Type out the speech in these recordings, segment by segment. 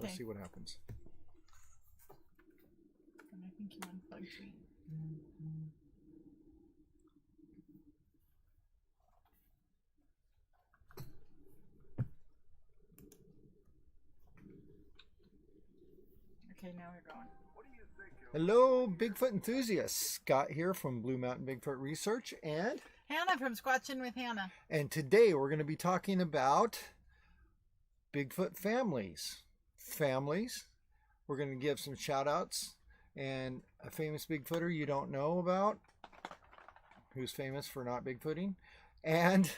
Let's see what happens. And I think you unplugged me. Okay, now we're going. Hello, Bigfoot enthusiasts. Scott here from Blue Mountain Bigfoot Research and Hannah from Squatching with Hannah. And today we're going to be talking about Bigfoot families. We're going to give some shout outs and a famous Bigfooter you don't know about, who's famous for not Bigfooting. And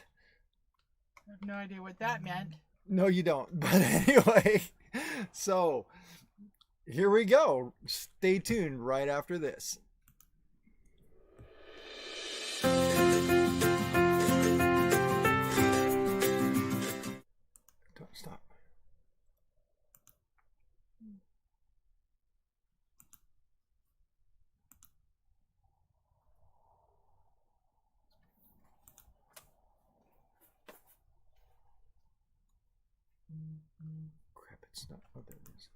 I have no idea what that meant. no, you don't. But anyway, so here we go. Stay tuned right after this. Don't stop. Crap, it's not. Oh, there it is.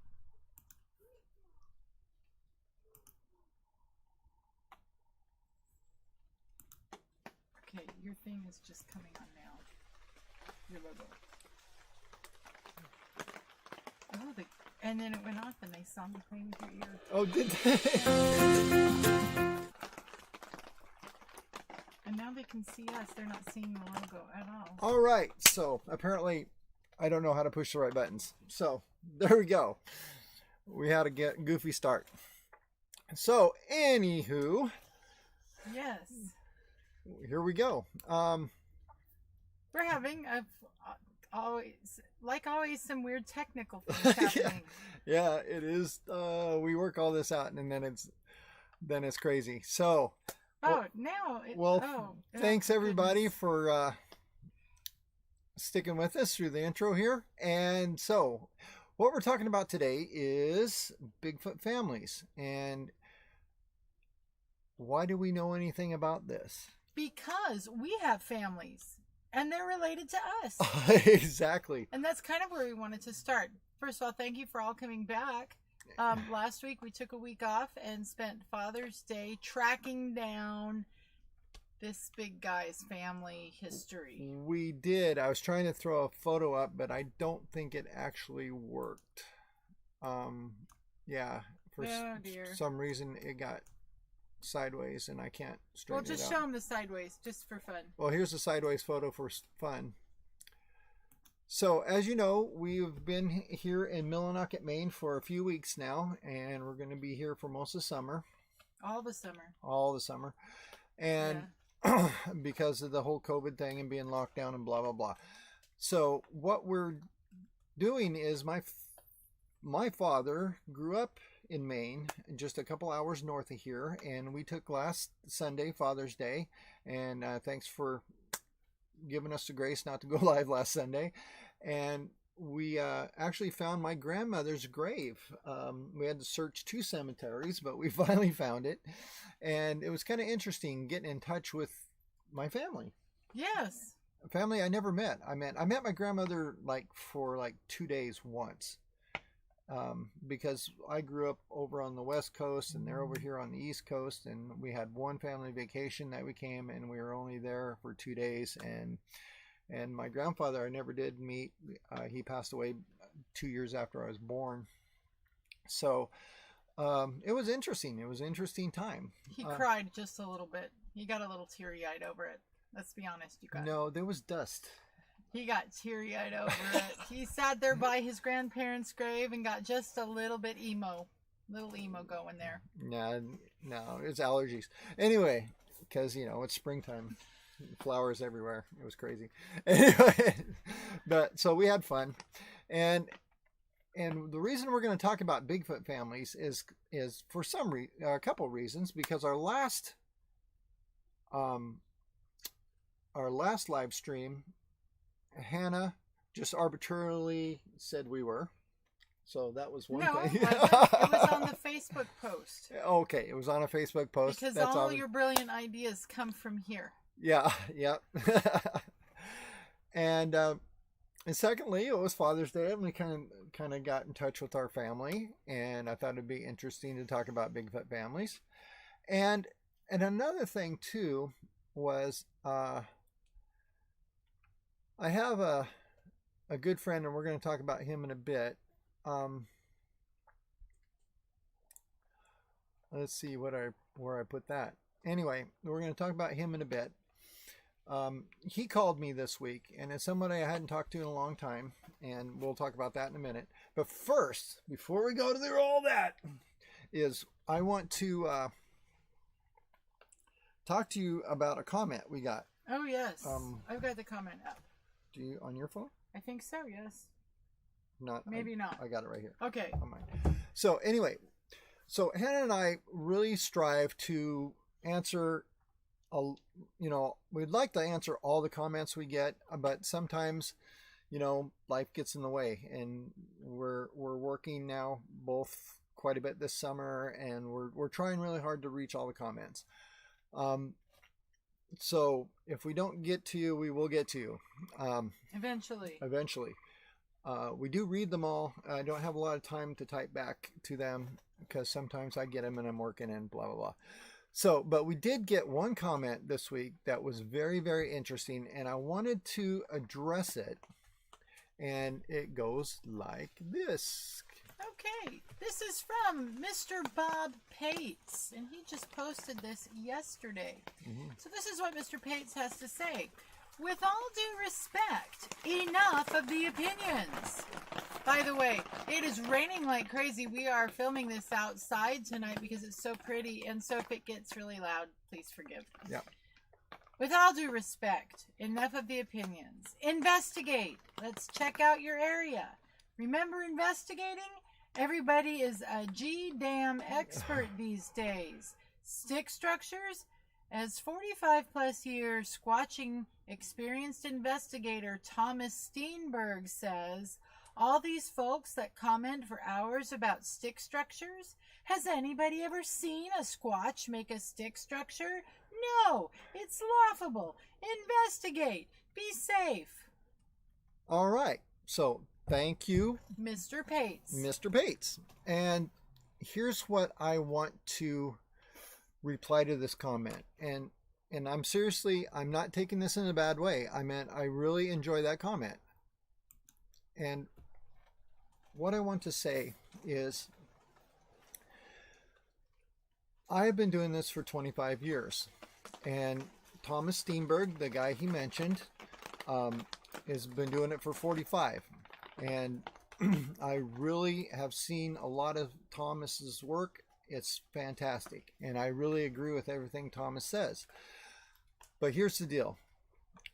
Okay, your thing is just coming on now. Your logo. Oh, and then it went off and they saw me playing with your ear. Oh, did they? And now they can see us. They're not seeing the logo at all. All right, so apparently I don't know how to push the right buttons. So there we go. We had a goofy start. So anywho, Yes. here we go. We're having always some weird technical things happening. Yeah, it is. We work all this out and then it's crazy. So thanks everybody for sticking with us through the intro here. And so what we're talking about today is Bigfoot families. And why do we know anything about this? Because we have families and they're related to us. Exactly. And that's kind of where we wanted to start. First of all, thank you for all coming back. Last week we took a week off and spent Father's Day tracking down this big guy's family history. We did. I was trying to throw a photo up, but I don't think it actually worked. Yeah, for some reason it got sideways and I can't straighten it out. Well, just show them the sideways, just for fun. Well, here's a sideways photo for fun. So, as you know, we've been here in Millinocket, Maine for a few weeks now, and we're going to be here for most of summer. All the summer. All the summer. And because of the whole COVID thing and being locked down and blah, blah, blah. So, what we're doing is my father grew up in Maine, just a couple hours north of here, and we took last Sunday, Father's Day, and thanks for giving us the grace not to go live last Sunday. And we actually found my grandmother's grave. We had to search 2 cemeteries, but we finally found it, and it was kind of interesting getting in touch with my family. Yes. A family I never met. I met my grandmother for 2 days once. Because I grew up over on the West Coast and they're over here on the East Coast, and we had one family vacation that we came and we were only there for 2 days, and my grandfather I never did meet. He passed away 2 years after I was born. So it was interesting. It was an interesting time. He cried just a little bit. He got a little teary-eyed over it. Let's be honest, you guys. No, there was dust. He got teary-eyed over it. He sat there by his grandparents' grave and got just a little bit emo. Little emo going there. No, it's allergies. Anyway, because, it's springtime. Flowers everywhere. It was crazy. Anyway, but so we had fun. And the reason we're going to talk about Bigfoot families is for a couple reasons. Because our last live stream, Hannah just arbitrarily said we were. So that was one thing. No, it was on the Facebook post. Okay, it was on a Facebook post. Because all your brilliant ideas come from here. Yeah, yeah. And And secondly, it was Father's Day, and we kind of got in touch with our family, and I thought it'd be interesting to talk about Bigfoot families. And another thing too was I have a good friend, and we're going to talk about him in a bit. Let's see where I put that. Anyway, we're going to talk about him in a bit. He called me this week, and it's somebody I hadn't talked to in a long time, and we'll talk about that in a minute. But first, before we go to all that, is I want to talk to you about a comment we got. Oh, yes. I've got the comment up. Do you on your phone? I think so, yes. Maybe not. I got it right here. Okay. On mine. So anyway, Hannah and I really strive to answer, we'd like to answer all the comments we get, but sometimes, life gets in the way, and we're working now both quite a bit this summer, and we're trying really hard to reach all the comments. So if we don't get to you, we will get to you. Eventually. We do read them all. I don't have a lot of time to type back to them because sometimes I get them and I'm working and blah, blah, blah. So, but we did get one comment this week that was very, very interesting, and I wanted to address it. And it goes like this. Okay, this is from Mr. Bob Pates, and he just posted this yesterday. Mm-hmm. So this is what Mr. Pates has to say. With all due respect, enough of the opinions. By the way, it is raining like crazy. We are filming this outside tonight because it's so pretty, and so if it gets really loud, please forgive. Yeah. With all due respect, enough of the opinions. Investigate. Let's check out your area. Remember investigating? Everybody is a G-damn expert these days. Stick structures? As 45 plus years squatching experienced investigator Thomas Steenberg says, all these folks that comment for hours about stick structures, has anybody ever seen a squatch make a stick structure? No, it's laughable. Investigate. Be safe. All right. So thank you, Mr. Pates. Mr. Pates. And here's what I want to reply to this comment. And I'm not taking this in a bad way. I really enjoy that comment. And what I want to say is I have been doing this for 25 years. And Thomas Steenberg, the guy he mentioned, has been doing it for 45. And I really have seen a lot of Thomas's work. It's fantastic. And I really agree with everything Thomas says. But here's the deal.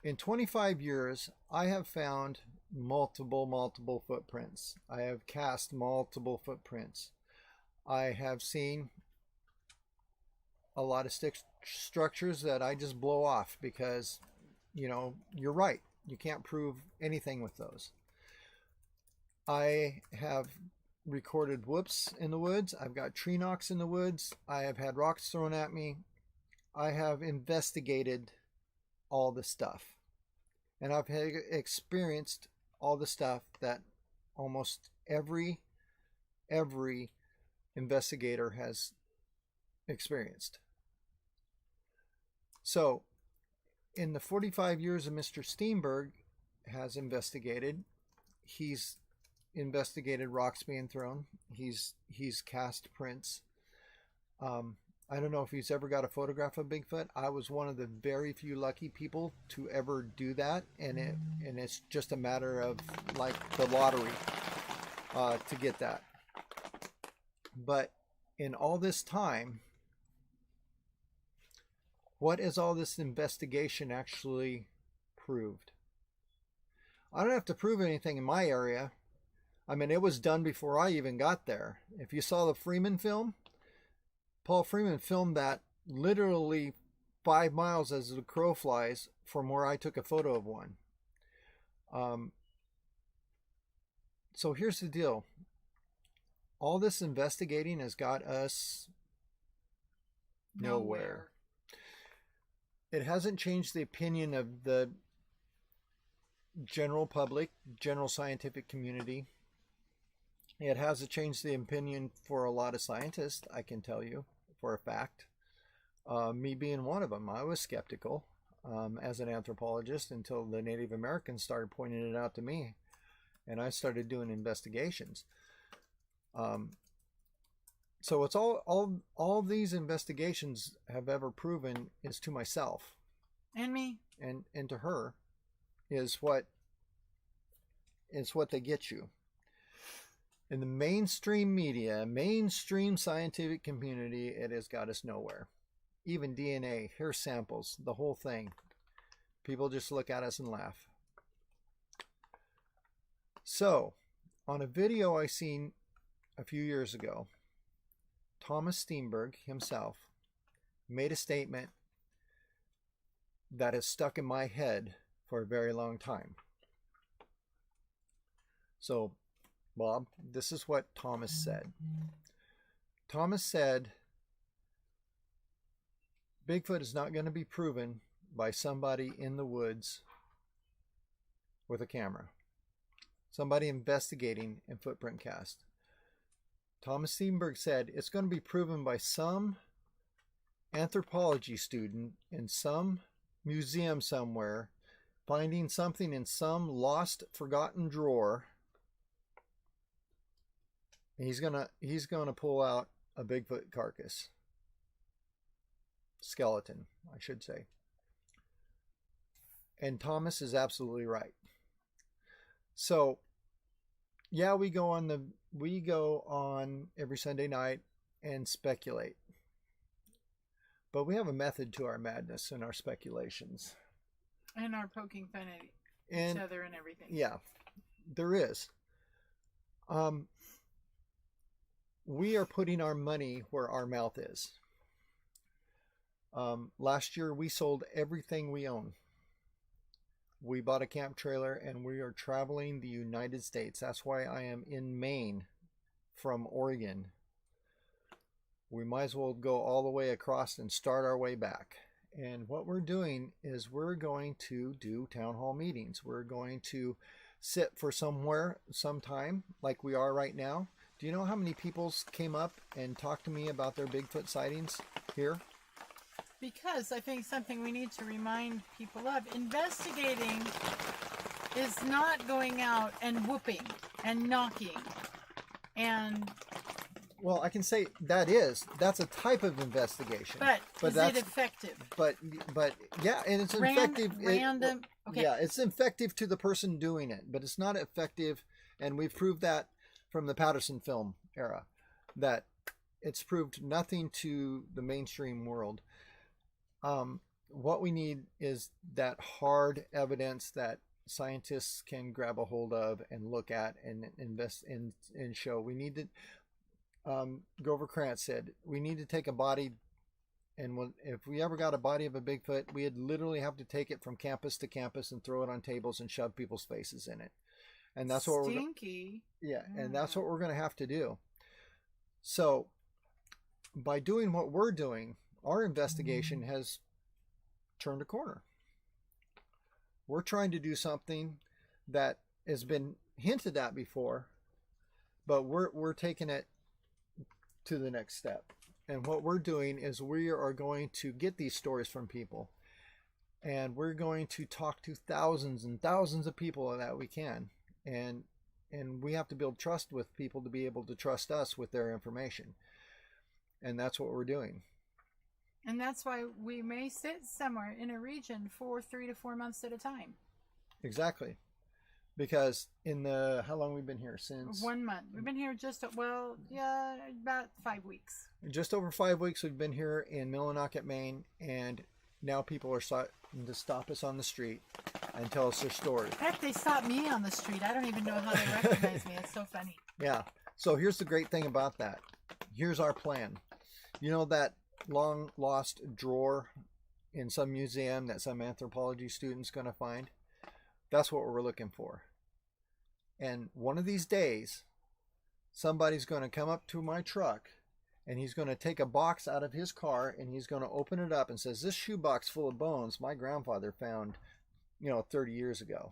In 25 years, I have found multiple footprints. I have cast multiple footprints. I have seen a lot of stick structures that I just blow off because, you're right. You can't prove anything with those. I have recorded whoops in the woods. I've got tree knocks in the woods. I have had rocks thrown at me. I have investigated all the stuff. And I've experienced all the stuff that almost every investigator has experienced. So, in the 45 years of Mr. Steenberg has investigated, he's investigated rocks being thrown. He's cast prints. I don't know if he's ever got a photograph of Bigfoot. I was one of the very few lucky people to ever do that, and it's just a matter of like the lottery to get that. But in all this time, what has all this investigation actually proved? I don't have to prove anything in my area. It was done before I even got there. If you saw the Freeman film, Paul Freeman filmed that literally 5 miles as the crow flies from where I took a photo of one. So here's the deal. All this investigating has got us nowhere. It hasn't changed the opinion of the general public, general scientific community. It has changed the opinion for a lot of scientists, I can tell you for a fact. Me being one of them, I was skeptical as an anthropologist until the Native Americans started pointing it out to me, and I started doing investigations. So it's all these investigations have ever proven is to myself and me and to her is what they get you. In the mainstream media, mainstream scientific community, it has got us nowhere. Even DNA, hair samples, the whole thing. People just look at us and laugh. So, on a video I seen a few years ago, Thomas Steenberg himself made a statement that has stuck in my head for a very long time. So, Bob, this is what Thomas said. Thomas said, Bigfoot is not going to be proven by somebody in the woods with a camera. Somebody investigating in footprint cast. Thomas Steenberg said it's going to be proven by some anthropology student in some museum somewhere finding something in some lost, forgotten drawer. He's gonna pull out a Bigfoot carcass. Skeleton, I should say. And Thomas is absolutely right. So, yeah, we go on every Sunday night and speculate. But we have a method to our madness and our speculations. And our poking fun at each other and everything. Yeah, there is. We are putting our money where our mouth is. Last year, we sold everything we own. We bought a camp trailer and we are traveling the United States. That's why I am in Maine from Oregon. We might as well go all the way across and start our way back. And what we're doing is we're going to do town hall meetings. We're going to sit for sometime like we are right now. Do you know how many people came up and talked to me about their Bigfoot sightings here? Because I think something we need to remind people of, investigating is not going out and whooping and knocking and... Well, I can say that's a type of investigation. But is it effective? But yeah, and it's effective. Random. Okay. Yeah, it's effective to the person doing it, but it's not effective, and we've proved that from the Patterson film era, that it's proved nothing to the mainstream world. What we need is that hard evidence that scientists can grab a hold of and look at and invest in and show. We need to. Grover Krantz said we need to take a body, and if we ever got a body of a Bigfoot, we'd literally have to take it from campus to campus and throw it on tables and shove people's faces in it. And that's what Stinky. And that's what we're going to have to do. So by doing what we're doing, our investigation has turned a corner. We're trying to do something that has been hinted at before, but we're taking it to the next step. And what we're doing is we are going to get these stories from people, and we're going to talk to thousands and thousands of people that we can, and we have to build trust with people to be able to trust us with their information. And that's what we're doing. And that's why we may sit somewhere in a region for 3 to 4 months at a time. Exactly. Because how long we've been here? Since 1 month. We've been here about 5 weeks. Just over 5 weeks we've been here in Millinocket, Maine, and now people are starting to stop us on the street and tell us their story. Heck, they stop me on the street. I don't even know how they recognize me. It's so funny. Yeah. So here's the great thing about that. Here's our plan. You know that long lost drawer in some museum that some anthropology student's going to find? That's what we're looking for. And one of these days, somebody's going to come up to my truck and he's going to take a box out of his car and he's going to open it up and says, this shoebox full of bones my grandfather found, 30 years ago.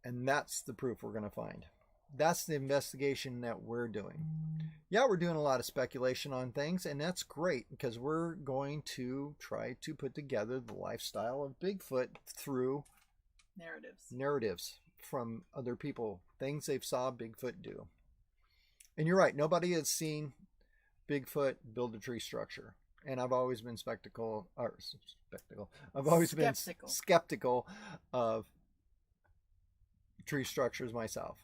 And that's the proof we're going to find. That's the investigation that we're doing. Yeah, we're doing a lot of speculation on things, and that's great because we're going to try to put together the lifestyle of Bigfoot through narratives from other people, things they've saw Bigfoot do. And you're right, nobody has seen Bigfoot build a tree structure. And I've always been I've always been skeptical of tree structures myself.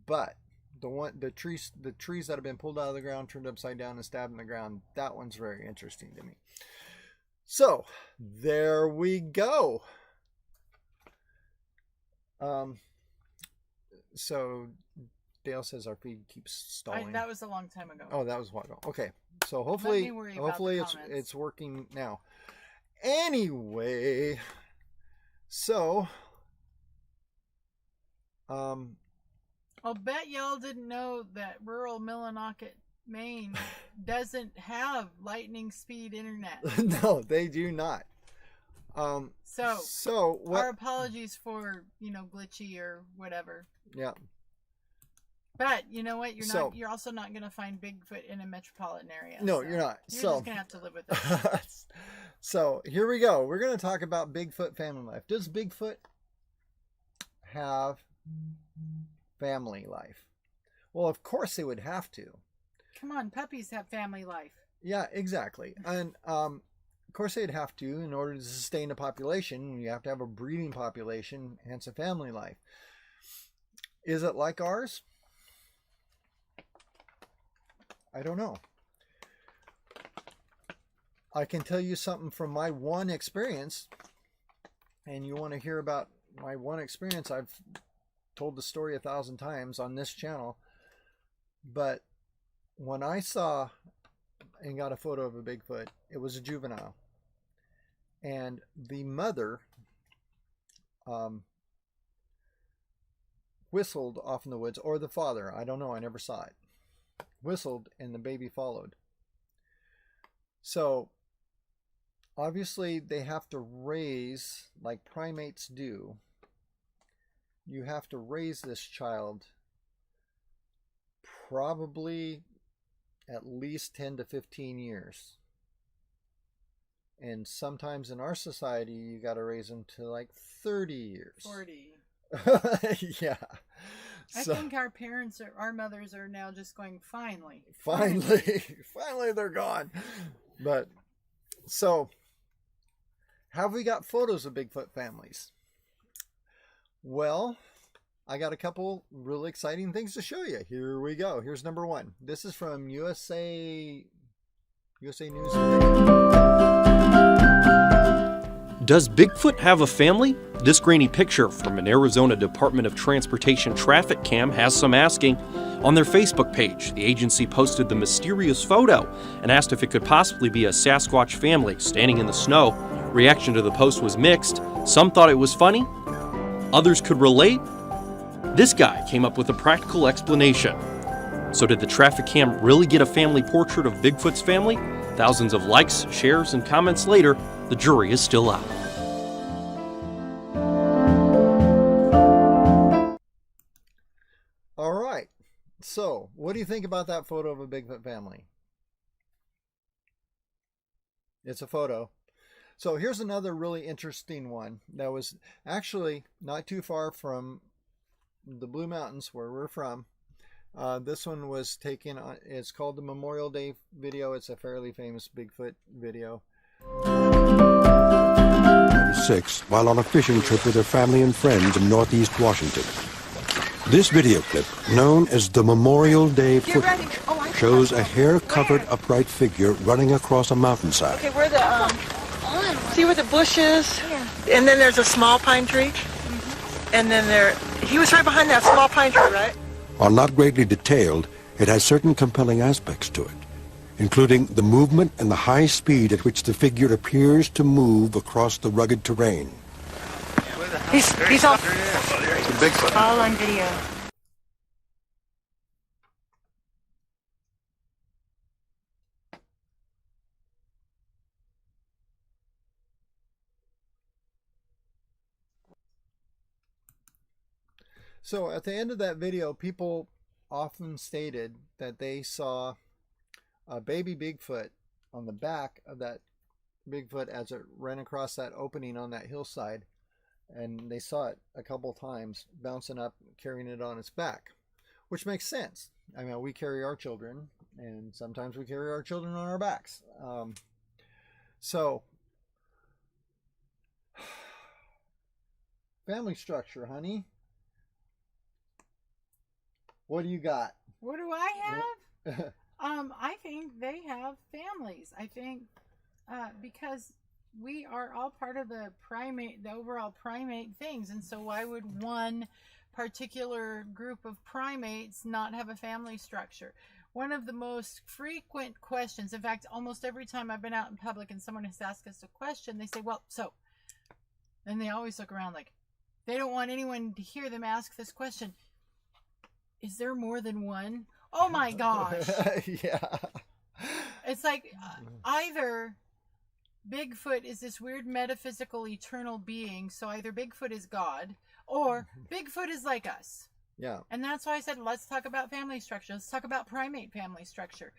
But the trees that have been pulled out of the ground, turned upside down, and stabbed in the ground, that one's very interesting to me. So there we go. So Dale says our feed keeps stalling. That was a long time ago. Oh, that was a while ago. Okay, so hopefully it's working now. Anyway, so I'll bet y'all didn't know that rural Millinocket, Maine doesn't have lightning speed internet. No, they do not. So our apologies for, glitchy or whatever. Yeah. But you know what? You're also not going to find Bigfoot in a metropolitan area. No, you're not. You're just going to have to live with it. So here we go. We're going to talk about Bigfoot family life. Does Bigfoot have family life? Well, of course they would have to. Come on, puppies have family life. Yeah, exactly. And of course they'd have to in order to sustain a population. You have to have a breeding population, hence a family life. Is it like ours? I don't know. I can tell you something from my one experience, and you want to hear about my one experience. I've told the story 1,000 times on this channel, but when I saw and got a photo of a Bigfoot, it was a juvenile, and the mother whistled off in the woods, or the father, I don't know, I never saw it, whistled, and the baby followed. So obviously they have to raise, like primates do, you have to raise this child probably at least 10 to 15 years. And sometimes in our society, you got to raise them to like 30 years. 40. Yeah. I think our mothers are now just going, finally, they're gone. But so have we got photos of Bigfoot families? Well, I got a couple really exciting things to show you. Here we go. Here's number one. This is from USA News Today. Does Bigfoot have a family? This grainy picture from an Arizona Department of Transportation traffic cam has some asking. On their Facebook page, the agency posted the mysterious photo and asked if it could possibly be a Sasquatch family standing in the snow. Reaction to the post was mixed. Some thought it was funny. Others could relate. This guy came up with a practical explanation. So did the traffic cam really get a family portrait of Bigfoot's family? Thousands of likes, shares, and comments later, the jury is still out. All right. So, what do you think about that photo of a Bigfoot family? It's a photo. So here's another really interesting one that was actually not too far from the Blue Mountains where we're from. This one was taken on, it's called the Memorial Day video. It's a fairly famous Bigfoot video. 6 while on a fishing trip with her family and friends in Northeast Washington. This video clip, known as the Memorial Day footage, shows a hair-covered upright figure running across a mountainside. Okay, where the see where the bush is? Yeah. And then there's a small pine tree. And then he was right behind that small pine tree, right? While not greatly detailed, it has certain compelling aspects to it, including the movement and the high speed at which the figure appears to move across the rugged terrain. He's all, Bigfoot. all on video. So at the end of that video, people often stated that they saw a baby Bigfoot on the back of that Bigfoot as it ran across that opening on that hillside, and they saw it a couple times bouncing up, carrying it on its back, which makes sense. I mean, we carry our children, and sometimes we carry our children on our backs. So family structure, honey. What do you got? What do I have? I think they have families. I think because we are all part of the overall primate things, and so why would one particular group of primates not have a family structure? One of the most frequent questions, in fact, almost every time I've been out in public and someone has asked us a question, they say, well, so, and they always look around like they don't want anyone to hear them ask this question. Is there more than one? Oh my gosh. Yeah. It's like either Bigfoot is this weird metaphysical eternal being, so either Bigfoot is God or Bigfoot is like us. Yeah. And that's why I said, let's talk about family structure. Let's talk about primate family structure.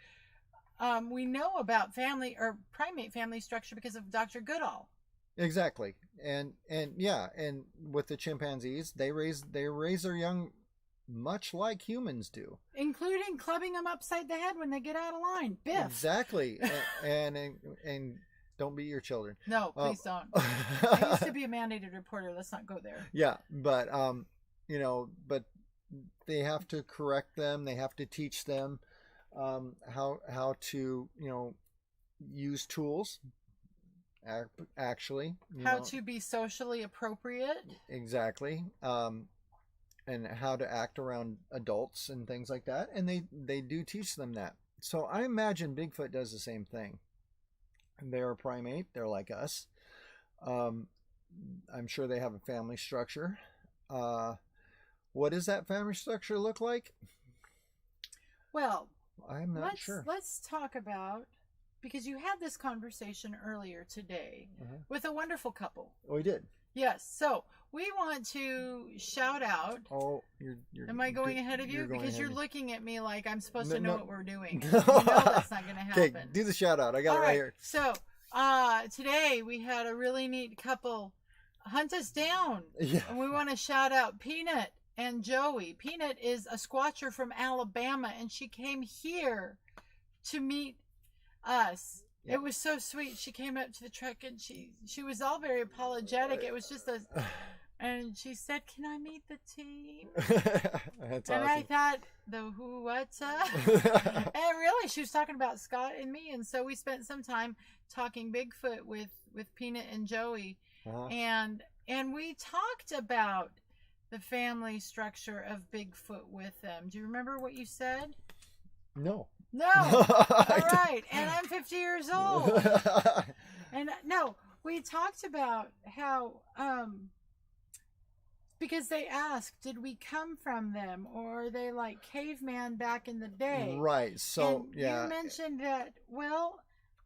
We know about primate family structure because of Dr. Goodall. Exactly. And yeah, and with the chimpanzees, they raise their young much like humans do, including clubbing them upside the head when they get out of line. Biff. Exactly. and don't beat your children. No, please don't. I used to be a mandated reporter. Let's not go there. Yeah, but but they have to correct them. They have to teach them how to use tools. Actually, how to be socially appropriate. Exactly. And how to act around adults and things like that. And they do teach them that. So I imagine Bigfoot does the same thing. They're a primate. They're like us. I'm sure they have a family structure. What does that family structure look like? Well, I'm not sure. Let's talk about, because you had this conversation earlier today with a wonderful couple. Oh, we did. Yes. So we want to shout out. Oh, am I going ahead of you? Because you're looking at me like I'm supposed to know what we're doing. No. You know that's not going to happen. Okay, do the shout out. I got it right here. So today we had a really neat couple hunt us down. Yeah. And we want to shout out Peanut and Joey. Peanut is a Squatcher from Alabama, and she came here to meet us. Yep. It was so sweet. She came up to the truck and she was all very apologetic. It was just and she said, "Can I meet the team?" That's and awesome. I thought, and really, she was talking about Scott and me, and so we spent some time talking Bigfoot with Peanut and Joey, and we talked about the family structure of Bigfoot with them. Do you remember what you said? No. No. All right. And I'm 50 years old. And no, we talked about how, because they asked, did we come from them, or are they like caveman back in the day? Right. So, and yeah. you mentioned that, well,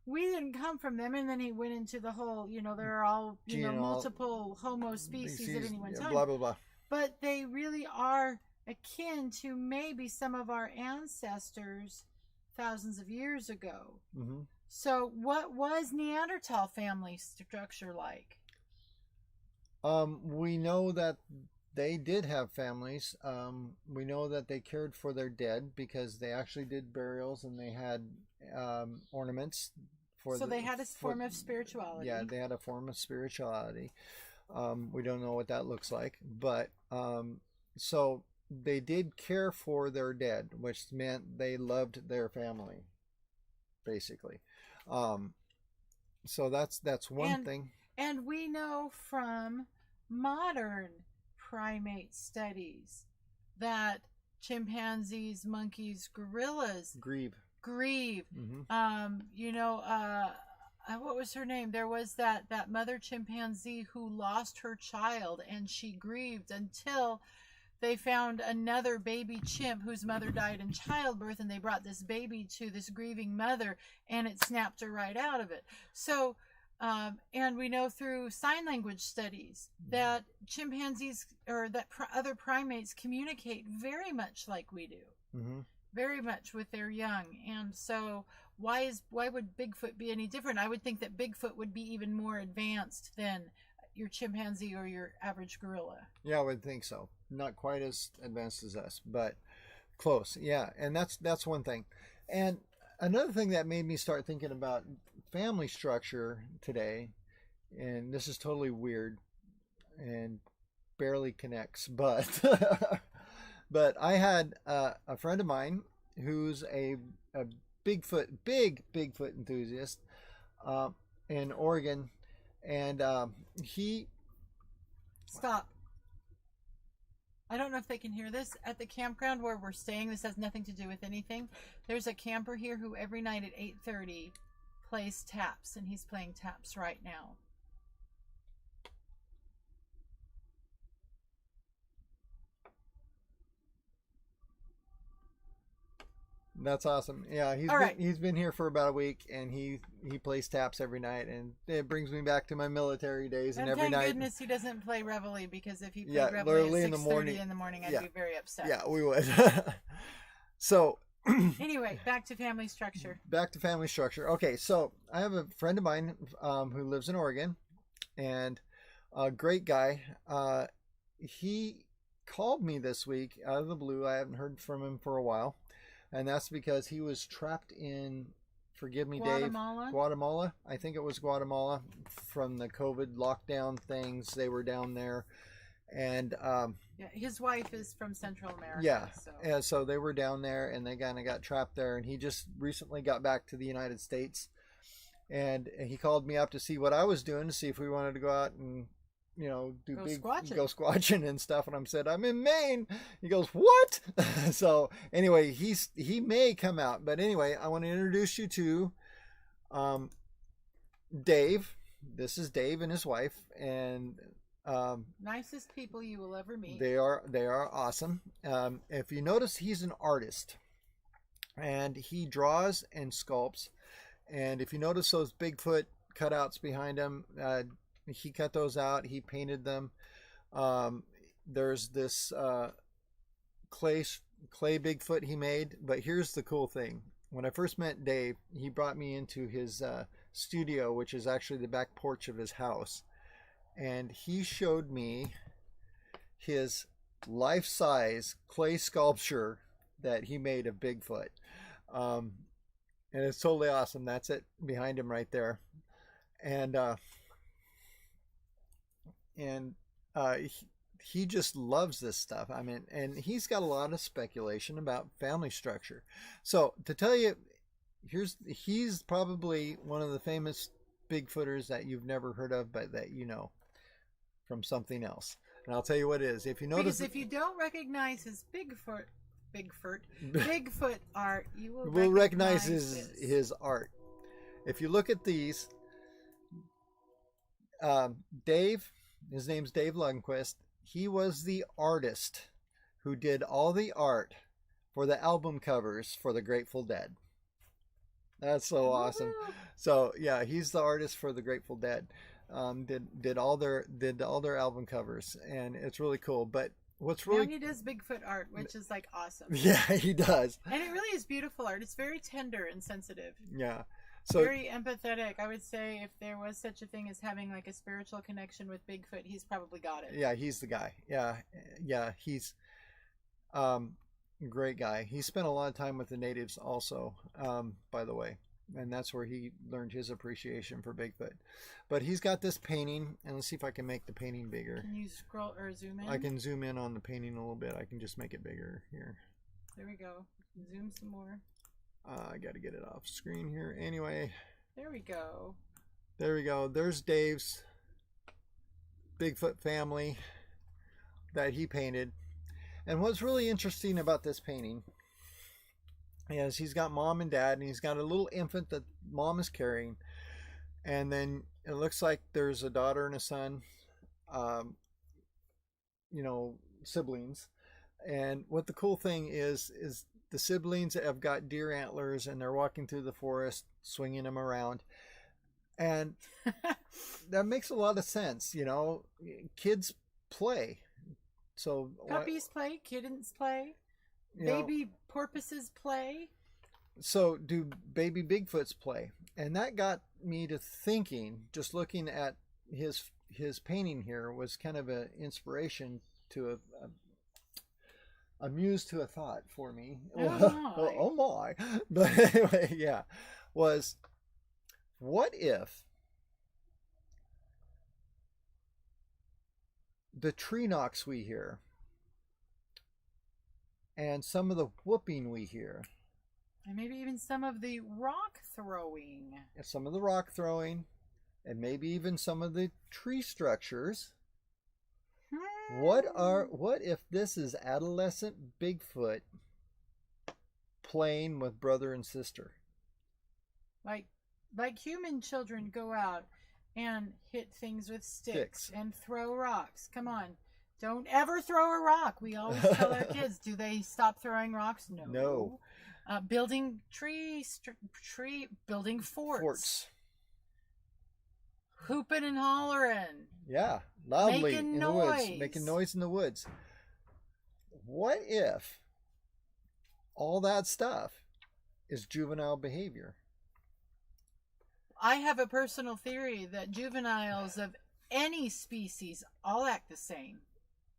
we didn't come from them. And then he went into the whole, there are all, multiple Homo species at any one time. Blah, blah, blah. But they really are akin to maybe some of our ancestors thousands of years ago. Mm-hmm. So what was Neanderthal family structure like? We know that they did have families. We know that they cared for their dead because they actually did burials, and they had ornaments they had a form of spirituality. Yeah, they had a form of spirituality. We don't know what that looks like, but so they did care for their dead, which meant they loved their family, basically. So that's one thing. And we know from modern primate studies that chimpanzees, monkeys, gorillas grieve. Mm-hmm. What was her name? There was that mother chimpanzee who lost her child, and she grieved until they found another baby chimp whose mother died in childbirth, and they brought this baby to this grieving mother, and it snapped her right out of it. So And we know through sign language studies that chimpanzees or that other primates communicate very much like we do, very much with their young. And so why would Bigfoot be any different? I would think that Bigfoot would be even more advanced than your chimpanzee or your average gorilla. Yeah, I would think so. Not quite as advanced as us, but close. Yeah, and that's one thing. And another thing that made me start thinking about family structure today, and this is totally weird and barely connects, but but I had a friend of mine who's a big Bigfoot enthusiast in Oregon, and he Stop. I don't know if they can hear this. At the campground where we're staying, this has nothing to do with anything. There's a camper here who every night at 8:30 plays taps, and he's playing taps right now. That's awesome. Yeah, he's been here for about a week, and he plays taps every night, and it brings me back to my military days. And every thank night, goodness he doesn't play Reveille, because if he played Reveille at 6:30 in the morning, I'd be very upset. Yeah, we would. So anyway, back to family structure. Okay, so I have a friend of mine who lives in Oregon, and a great guy. He called me this week out of the blue. I haven't heard from him for a while. And that's because he was trapped in, forgive me, Guatemala. I think it was Guatemala from the COVID lockdown things. They were down there. And his wife is from Central America. Yeah. And so they were down there, and they kind of got trapped there. And he just recently got back to the United States. And he called me up to see what I was doing, to see if we wanted to go out and, go squatching and stuff. And I said, I'm in Maine. He goes, what? So anyway, he may come out, but anyway, I want to introduce you to Dave. This is Dave and his wife, and nicest people you will ever meet. They are awesome. If you notice, he's an artist, and he draws and sculpts. And if you notice those Bigfoot cutouts behind him, he cut those out. He painted them. There's this clay Bigfoot he made. But here's the cool thing. When I first met Dave, he brought me into his studio, which is actually the back porch of his house. And he showed me his life-size clay sculpture that he made of Bigfoot. And it's totally awesome. That's it behind him right there. And he just loves this stuff. I mean, and he's got a lot of speculation about family structure. So to tell you, he's probably one of the famous Bigfooters that you've never heard of, but that you know from something else. And I'll tell you what it is. If you notice, because if you don't recognize his Bigfoot art, you will recognize his art. If you look at these, Dave. His name's Dave Lundquist. He was the artist who did all the art for the album covers for the Grateful Dead. That's so awesome. So yeah, he's the artist for the Grateful Dead. Did all their album covers, and it's really cool. But what's really he does Bigfoot art, which is like awesome. Yeah, he does. And it really is beautiful art. It's very tender and sensitive. Yeah. So, very empathetic. I would say if there was such a thing as having like a spiritual connection with Bigfoot, he's probably got it. Yeah, he's the guy. Yeah, he's great guy. He spent a lot of time with the natives also, by the way, and that's where he learned his appreciation for Bigfoot. But he's got this painting, and let's see if I can make the painting bigger. Can you scroll or zoom in? I can zoom in on the painting a little bit. I can just make it bigger here. There we go. Zoom some more. I got to get it off screen here. Anyway. There we go. There we go. There's Dave's Bigfoot family that he painted. And what's really interesting about this painting is he's got mom and dad, and he's got a little infant that mom is carrying. And then it looks like there's a daughter and a son, siblings. And what the cool thing is the siblings have got deer antlers, and they're walking through the forest, swinging them around. And that makes a lot of sense. You know, kids play. So puppies play, kittens play, baby porpoises play. So do baby Bigfoots play? And that got me to thinking, just looking at his painting here was kind of an inspiration to a muse to a thought for me. Oh my. But anyway, yeah, was what if the tree knocks we hear and some of the whooping we hear, and maybe even some of the rock throwing, and maybe even some of the tree structures, what if this is adolescent Bigfoot playing with brother and sister? Like human children go out and hit things with sticks and throw rocks. Come on. Don't ever throw a rock. We always tell our kids, do they stop throwing rocks? No. Building building forts. Hooping and hollering. Yeah, loudly making in noise. The woods. Making noise in the woods. What if all that stuff is juvenile behavior? I have a personal theory that juveniles of any species all act the same.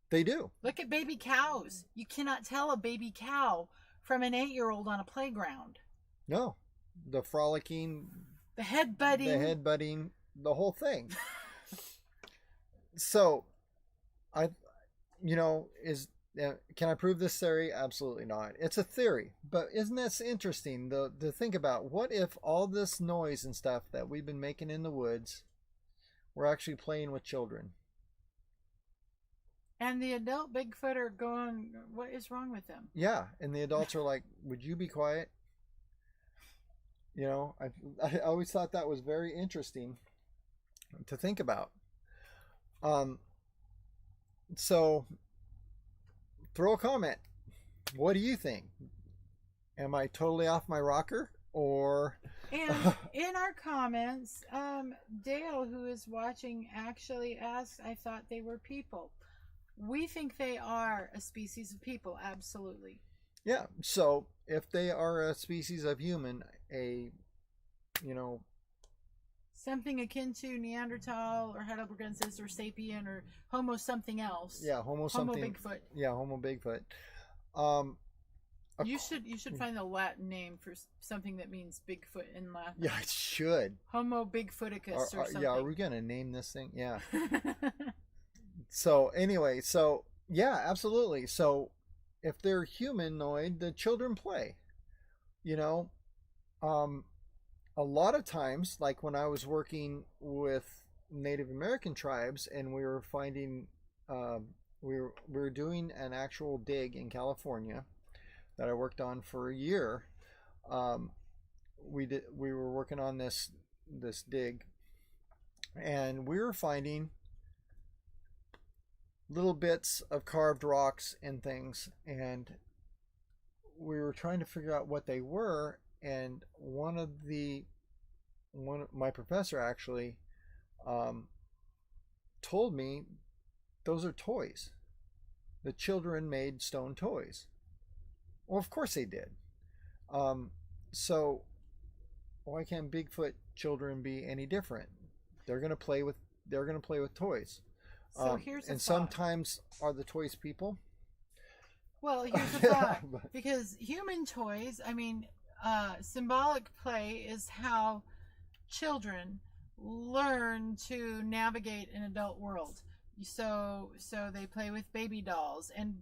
They do. Look at baby cows. You cannot tell a baby cow from an 8-year-old on a playground. No. The frolicking. The headbutting. The whole thing. So, can I prove this theory? Absolutely not. It's a theory, but isn't that interesting to think about? What if all this noise and stuff that we've been making in the woods, we're actually playing with children? And the adult Bigfoot are going, what is wrong with them? Yeah, and the adults are like, would you be quiet? You know, I always thought that was very interesting to think about. So throw a comment. What do you think? Am I totally off my rocker? Or and in our comments, Dale, who is watching, actually asked, I thought they were people. We think they are a species of people, absolutely. Yeah, so if they are a species of human, something akin to Neanderthal or Heidelbergensis or Sapien or Homo something else. Yeah, Homo Bigfoot. Yeah, Homo Bigfoot. You should find the Latin name for something that means Bigfoot in Latin. Yeah, it should. Homo Bigfooticus or something. Yeah, are we going to name this thing? Yeah. So anyway, yeah, absolutely. So if they're humanoid, the children play. A lot of times, like when I was working with Native American tribes and we were finding, we were doing an actual dig in California that I worked on for a year. We were working on this dig, and we were finding little bits of carved rocks and things, and we were trying to figure out what they were. And my professor actually told me those are toys. The children made stone toys. Well, of course they did. So why can't Bigfoot children be any different? They're gonna play with toys. So here's a and thought. Sometimes are the toys people? Well, here's the thought. Because human toys, symbolic play is how children learn to navigate an adult world. So they play with baby dolls and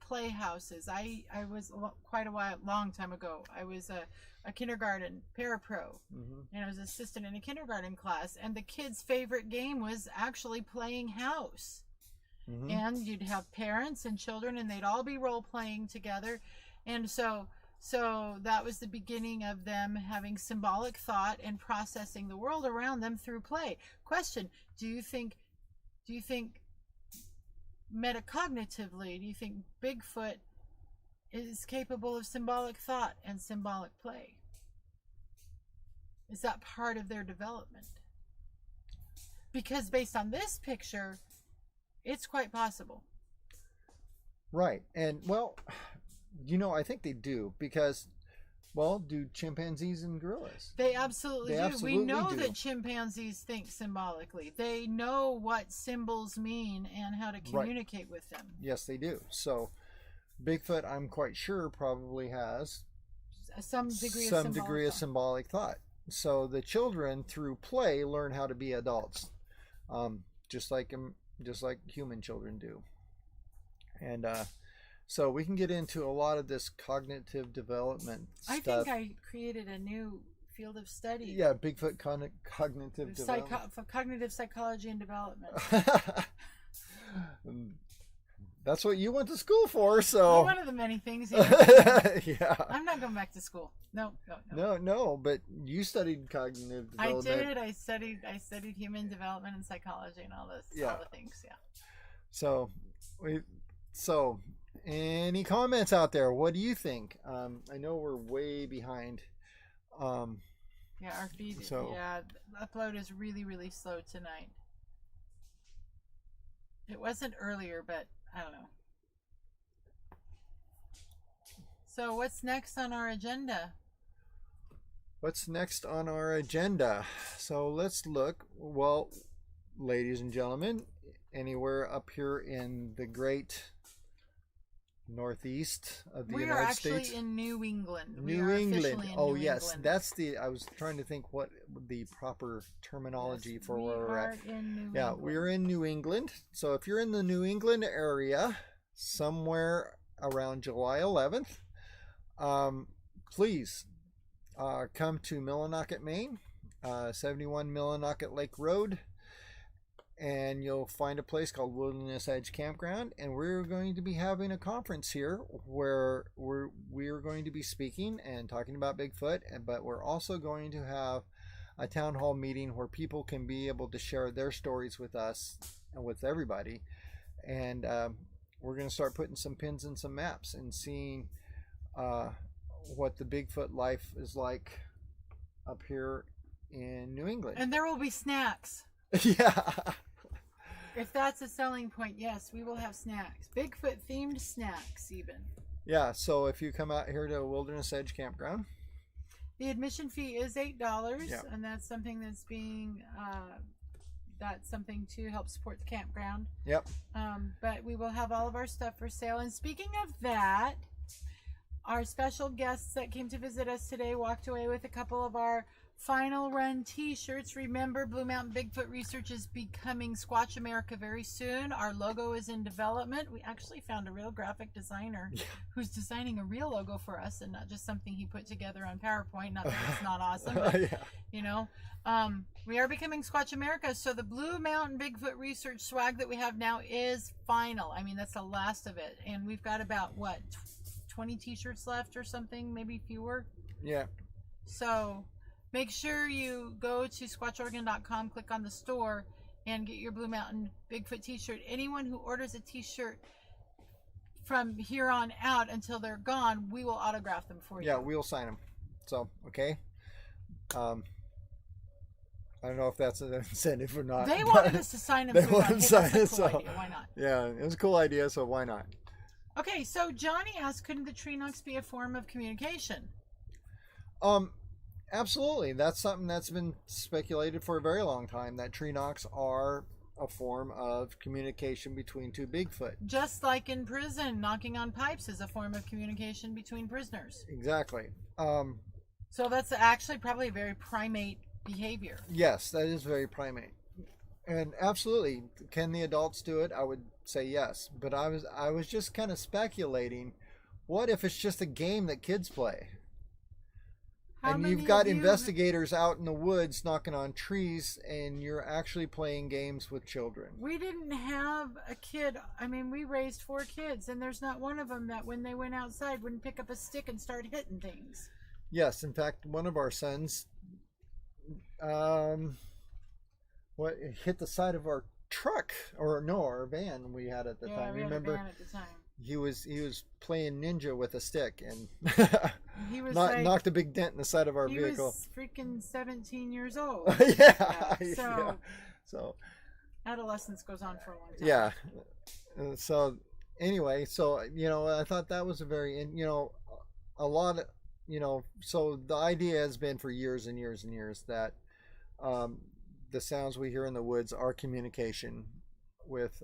play houses. I was long time ago. I was a kindergarten parapro, and I was assistant in a kindergarten class. And the kids' favorite game was actually playing house. And you'd have parents and children, and they'd all be role playing together. And so that was the beginning of them having symbolic thought and processing the world around them through play. Question: Do you think metacognitively, do you think Bigfoot is capable of symbolic thought and symbolic play? Is that part of their development? Because based on this picture, it's quite possible. Right. And, well, you know, I think they do because, well, do chimpanzees and gorillas? They absolutely They do. absolutely We know do. that chimpanzees think symbolically. They know what symbols mean and how to communicate with them. Yes, they do. So Bigfoot, I'm quite sure, probably has Some degree of symbolic thought. So the children, through play, learn how to be adults, just like human children do. And so we can get into a lot of this cognitive development stuff. I think I created a new field of study. Yeah, Bigfoot cognitive development. For cognitive psychology and development. That's what you went to school for, so. One of the many things. Yeah. I'm not going back to school. No. No, but you studied cognitive development. I did. I studied human development and psychology and all the things. Yeah. So any comments out there? What do you think? I know we're way behind. Yeah, our feed. So, yeah, the upload is really, really slow tonight. It wasn't earlier, but I don't know. So what's next on our agenda? So let's look. Well, ladies and gentlemen, anywhere up here in the great northeast of the United States. We are actually in New England. New England. Oh, yes. England. That's I was trying to think what the proper terminology for where we're at. Yeah, we're in New England. So if you're in the New England area, somewhere around July 11th, please come to Millinocket, Maine, 71 Millinocket Lake Road. And you'll find a place called Wilderness Edge Campground, and we're going to be having a conference here where we're going to be speaking and talking about Bigfoot, but we're also going to have a town hall meeting where people can be able to share their stories with us and with everybody. And we're going to start putting some pins in some maps and seeing what the Bigfoot life is like up here in New England. And there will be snacks. Yeah. If that's a selling point, yes, we will have snacks. Bigfoot themed snacks even. Yeah, so if you come out here to Wilderness Edge Campground. The admission fee is $8, yeah. And that's something that's being, that's something to help support the campground. Yep. But we will have all of our stuff for sale. And speaking of that, our special guests that came to visit us today walked away with a couple of our final run t-shirts. Remember, Blue Mountain Bigfoot Research is becoming Squatch America very soon. Our logo is in development. We actually found a real graphic designer who's designing a real logo for us and not just something he put together on PowerPoint. Not that it's not awesome, but, yeah. You know, we are becoming Squatch America. So the Blue Mountain Bigfoot Research swag that we have now is final. I mean, that's the last of it. And we've got about, 20 t-shirts left or something, maybe fewer. Yeah. So make sure you go to squatchoregon.com, click on the store, and get your Blue Mountain Bigfoot t-shirt. Anyone who orders a t-shirt from here on out until they're gone, we will autograph them for you. Yeah, we'll sign them. So, okay. I don't know if that's an incentive or not. They wanted us to sign them. They wanted to sign it, so why not? Yeah, it was a cool idea, so why not? Okay, so Johnny asked, couldn't the tree knocks be a form of communication? Absolutely. That's something that's been speculated for a very long time, that tree knocks are a form of communication between two Bigfoot. Just like in prison, knocking on pipes is a form of communication between prisoners. Exactly. So that's actually probably a very primate behavior. Yes, that is very primate. And absolutely, can the adults do it? I would say yes. But I was just kind of speculating, what if it's just a game that kids play? And you've got investigators out in the woods knocking on trees, and you're actually playing games with children. We didn't have a kid. I mean, we raised 4 kids, and there's not one of them that when they went outside wouldn't pick up a stick and start hitting things. Yes, in fact, one of our sons hit the side of our truck, or no, our van we had at the time. We Remember? had a van at the time. He was playing ninja with a stick and he was knocked a big dent in the side of our vehicle. He was freaking 17 years old. Yeah. So So adolescence goes on for a long time. yeah. So anyway, so I thought that was a very, a lot of, so the idea has been for years and years and years that the sounds we hear in the woods are communication with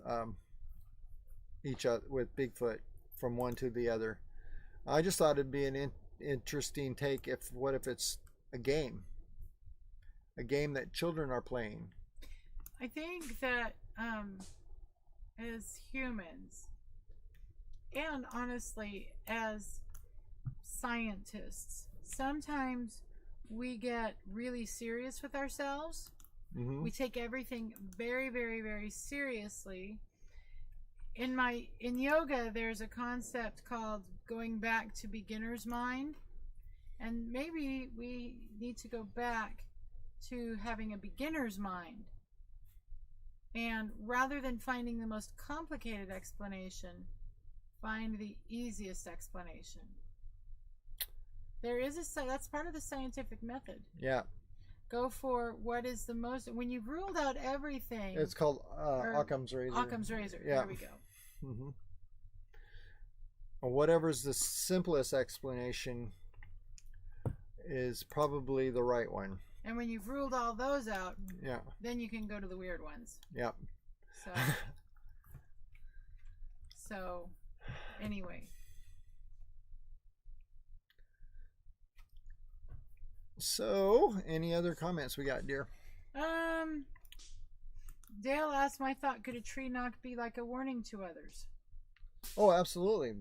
each other, with Bigfoot, from one to the other. I just thought it'd be an interesting take. What if it's a game that children are playing? I think that as humans, and honestly as scientists, sometimes we get really serious with ourselves. We take everything very, very, very seriously. In yoga, there's a concept called going back to beginner's mind, and maybe we need to go back to having a beginner's mind. And rather than finding the most complicated explanation, find the easiest explanation. That's part of the scientific method. Yeah. Go for what is the most, when you've ruled out everything. It's called Occam's razor. Occam's razor. Yeah. There we go. Well, whatever's the simplest explanation is probably the right one. And when you've ruled all those out, yeah, then you can go to the weird ones. Yeah. So anyway. So, any other comments we got, dear? Dale asked, my thought, could a tree knock be like a warning to others? Oh, absolutely.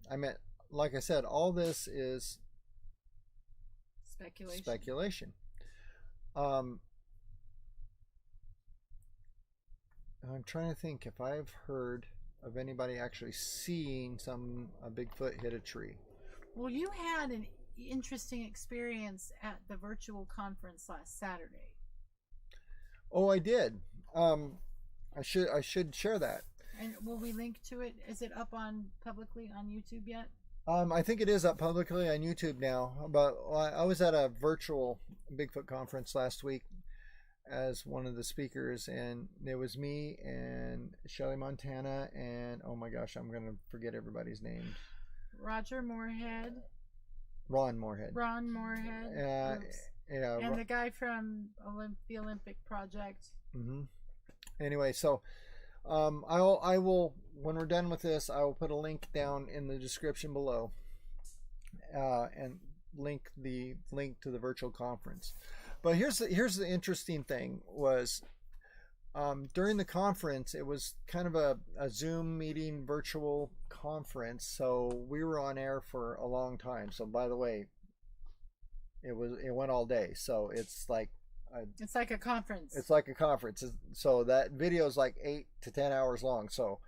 I mean, like I said, all this is speculation. I'm trying to think if I've heard of anybody actually seeing a Bigfoot hit a tree. Well, you had an interesting experience at the virtual conference last Saturday. Oh, I did. I should share that. And will we link to it? Is it up publicly on YouTube yet? I think it is up publicly on YouTube now. But I was at a virtual Bigfoot conference last week as one of the speakers, and it was me and Shelly Montana and, oh my gosh, I'm going to forget everybody's name. Ron Moorhead. Yeah. And the guy from the Olympic Project. Anyway, so I will, when we're done with this, I will put a link down in the description below, and link to the virtual conference. But here's the interesting thing was, during the conference, it was kind of a Zoom meeting, virtual conference, so we were on air for a long time. So by the way, it went all day, so it's like a conference. It's like a conference. So that video is like 8 to 10 hours long. So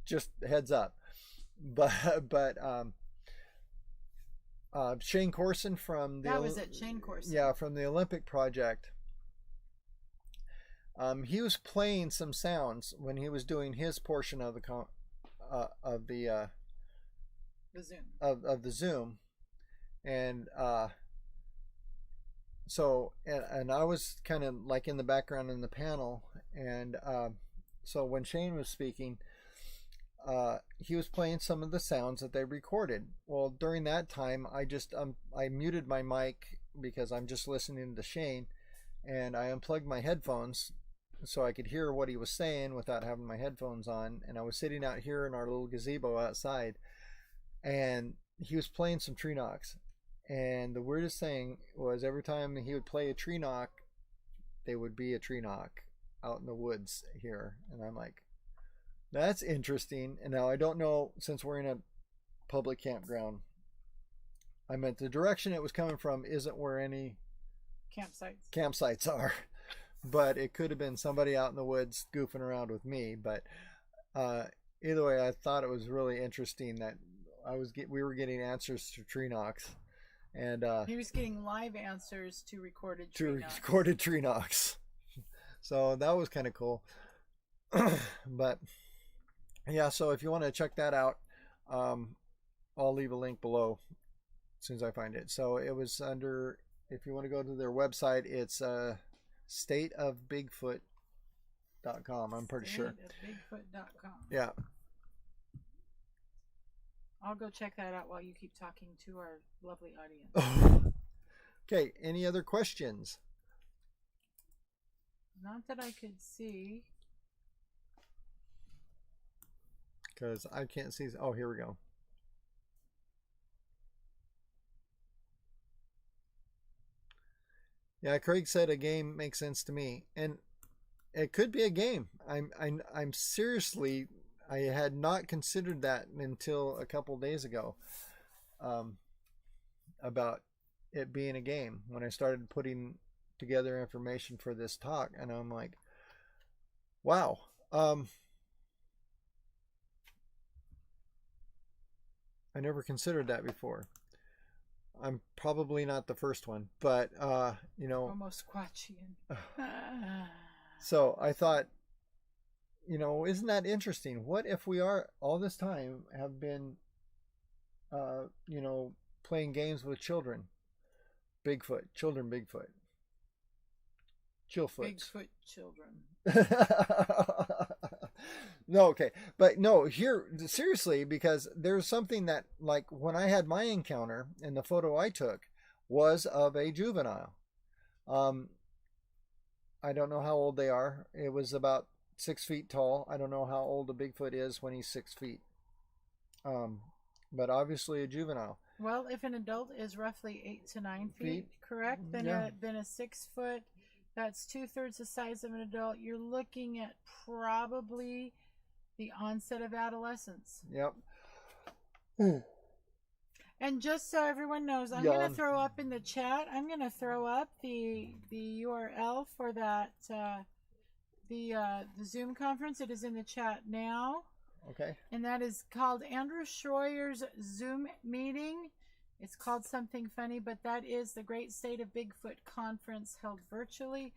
just heads up. But Shane Corson from Shane Corson. Yeah, from the Olympic Project. He was playing some sounds when he was doing his portion of the Zoom, and so I was kind of like in the background in the panel, and so when Shane was speaking, he was playing some of the sounds that they recorded. Well, during that time, I muted my mic because I'm just listening to Shane, and I unplugged my headphones so I could hear what he was saying without having my headphones on. And I was sitting out here in our little gazebo outside, and he was playing some tree knocks. And the weirdest thing was, every time he would play a tree knock, there would be a tree knock out in the woods here. And I'm like, that's interesting. And now I don't know, since we're in a public campground, I meant the direction it was coming from isn't where any campsites are. But it could have been somebody out in the woods goofing around with me. But either way, I thought it was really interesting that we were getting answers to tree knocks. And he was getting live answers to recorded tree knocks. So that was kind of cool. But yeah, so if you want to check that out, I'll leave a link below as soon as I find it. So it was under, if you want to go to their website, it's stateofbigfoot.com. Bigfoot.com, I'm pretty sure. Bigfoot.com. Yeah. I'll go check that out while you keep talking to our lovely audience. Okay, any other questions? Not that I could see. Because I can't see. Oh, here we go. Yeah, Craig said a game makes sense to me, and it could be a game. I'm seriously, I had not considered that until a couple days ago, about it being a game when I started putting together information for this talk, and I'm like, wow. I never considered that before. I'm probably not the first one, but you know, almost Squatchian. So I thought, you know, isn't that interesting? What if we are all this time have been, you know, playing games with children, Bigfoot, Chillfoots. Bigfoot children. No, okay. But no, here, seriously, because there's something that, like, when I had my encounter, and the photo I took was of a juvenile. I don't know how old they are. It was about 6 feet tall. I don't know how old a Bigfoot is when he's 6 feet. But obviously a juvenile. Well, if an adult is roughly 8 to 9 feet, correct, then a 6 foot, that's 2/3 the size of an adult. You're looking at probably the onset of adolescence. Yep. And just so everyone knows, I'm going to throw up in the chat, I'm going to throw up the URL for that, the Zoom conference. It is in the chat now. Okay. And that is called Andrew Schroyer's Zoom meeting. It's called something funny, but that is the Great State of Bigfoot conference held virtually.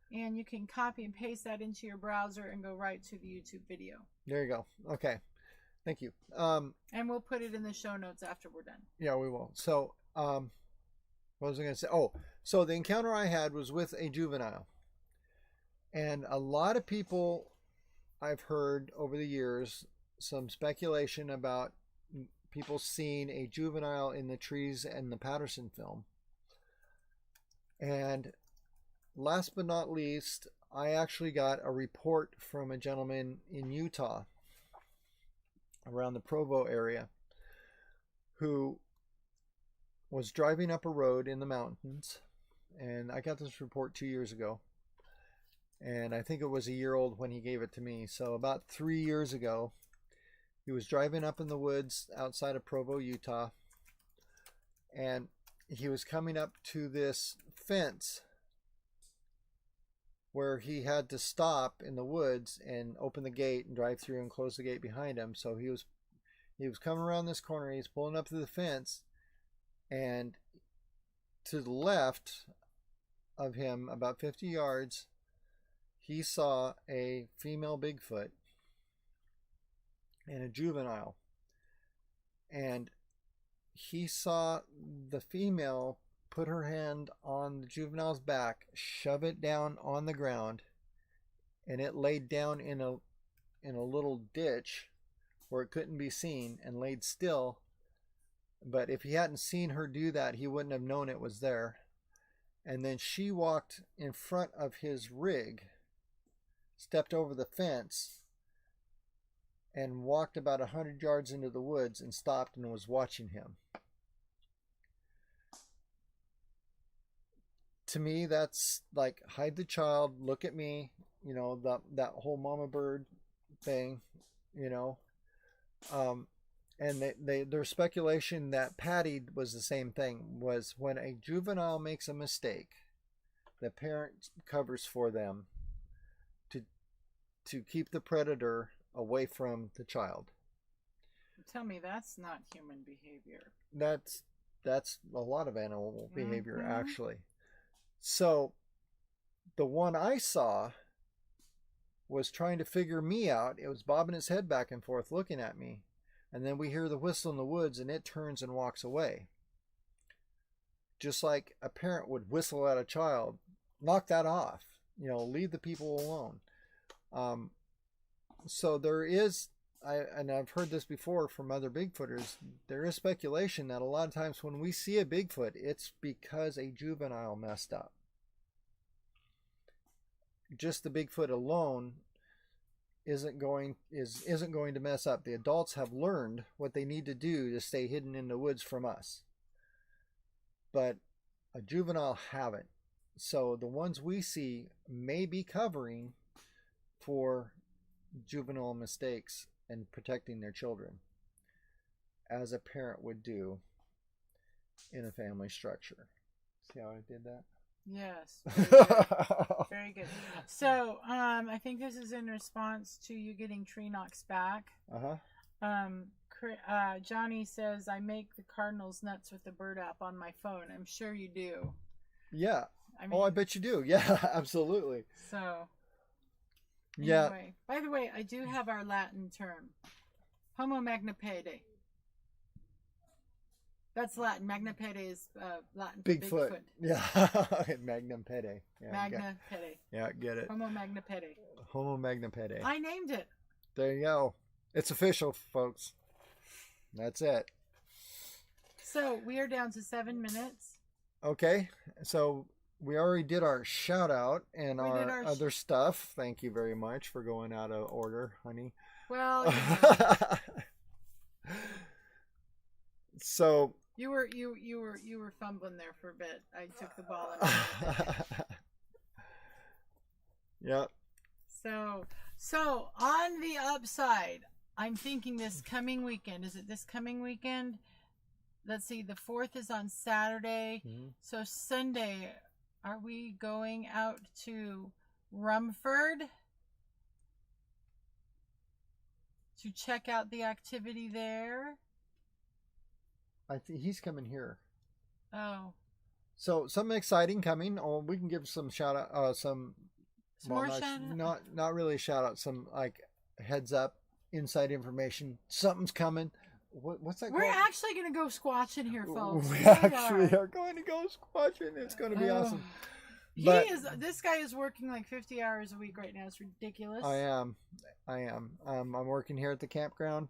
And you can copy and paste that into your browser and go right to the YouTube video. There you go. Okay. Thank you. And we'll put it in the show notes after we're done. Yeah, we will. So, what was I going to say? Oh, so the encounter I had was with a juvenile. And a lot of people, I've heard over the years, some speculation about people seeing a juvenile in the trees in the Patterson film. And last but not least, I actually got a report from a gentleman in Utah, around the Provo area, who was driving up a road in the mountains. And I got this report 2 years ago. And I think it was a year old when he gave it to me. So about 3 years ago, he was driving up in the woods outside of Provo, Utah. And he was coming up to this fence where he had to stop in the woods and open the gate and drive through and close the gate behind him. So he was coming around this corner. He's pulling up to the fence, and to the left of him, about 50 yards, he saw a female Bigfoot and a juvenile. And he saw the female put her hand on the juvenile's back, shove it down on the ground, and it laid down in a little ditch where it couldn't be seen and laid still. But if he hadn't seen her do that, he wouldn't have known it was there. And then she walked in front of his rig, stepped over the fence, and walked about 100 yards into the woods and stopped and was watching him. To me, that's like, hide the child, look at me, you know, that whole mama bird thing, you know. And there's speculation that Patty was the same thing, was when a juvenile makes a mistake, the parent covers for them to keep the predator away from the child. Tell me that's not human behavior. That's a lot of animal behavior, actually. So the one I saw was trying to figure me out. It was bobbing its head back and forth looking at me. And then we hear the whistle in the woods, and it turns and walks away. Just like a parent would whistle at a child, knock that off. You know, leave the people alone. So there is, and I've heard this before from other Bigfooters, there is speculation that a lot of times when we see a Bigfoot, it's because a juvenile messed up. Just the Bigfoot alone isn't going to mess up. The adults have learned what they need to do to stay hidden in the woods from us. But a juvenile haven't. So the ones we see may be covering for juvenile mistakes and protecting their children, as a parent would do in a family structure. See how I did that? Yes. Very good. Very good. So, I think this is in response to you getting tree knocks back. Johnny says, I make the Cardinals nuts with the bird app on my phone. I'm sure you do. Yeah. I bet you do. Yeah, absolutely. So, anyway. Yeah. By the way, I do have our Latin term. Homo magna pede. That's Latin. Magna pede is Latin for Bigfoot. Yeah. Magnum pede. Yeah, magna pede. Yeah, get it. Homo magna pede. Homo magna pede. I named it. There you go. It's official, folks. That's it. So we are down to 7 minutes. Okay. So we already did our shout out and our other stuff. Thank you very much for going out of order, honey. Well, so you were fumbling there for a bit. I took the ball. Yep. So on the upside, I'm thinking this coming weekend. Is it this coming weekend? Let's see. The 4th is on Saturday. Mm-hmm. So Sunday, are we going out to Rumford to check out the activity there? I think he's coming here. Oh. So something exciting coming. Oh, we can give some shout out. Not really a shout out. Some like heads up, inside information. Something's coming. What's that? We're actually going to go squatching here, folks. We actually are going to go squatching. It's going to be awesome. This guy is working like 50 hours a week right now. It's ridiculous. I am. I'm working here at the campground.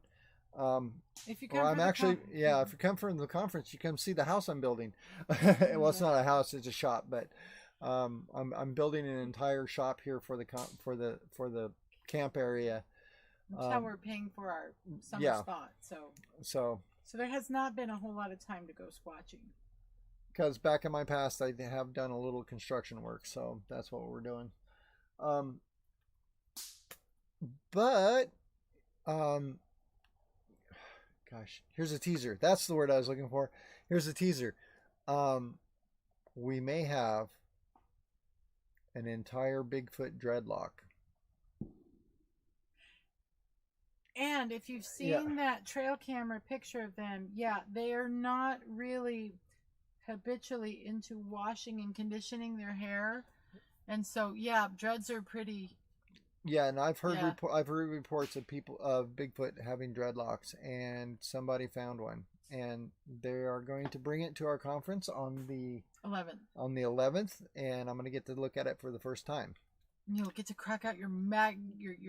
If you come if you come from the conference, you come see the house I'm building. Well, it's not a house; it's a shop. But I'm building an entire shop here for the camp area. That's how we're paying for our summer spot. So there has not been a whole lot of time to go squatching. Because back in my past, I have done a little construction work, so that's what we're doing. Gosh, here's a teaser. That's the word I was looking for. Here's a teaser. We may have an entire Bigfoot dreadlock. And if you've seen that trail camera picture of them, they are not really habitually into washing and conditioning their hair. And so, dreads are pretty... Yeah, and I've heard reports of Bigfoot having dreadlocks, and somebody found one, and they are going to bring it to our conference on the 11th. On the 11th, and I'm going to get to look at it for the first time. You'll get to crack out your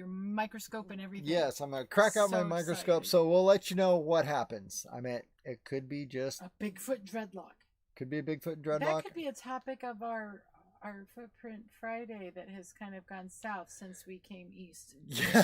microscope and everything. Yes, I'm going to crack out my microscope, so we'll let you know what happens. I mean, it could be just a Bigfoot dreadlock. Could be a Bigfoot dreadlock. That could be a topic of our Footprint Friday that has kind of gone south since we came east. Yeah.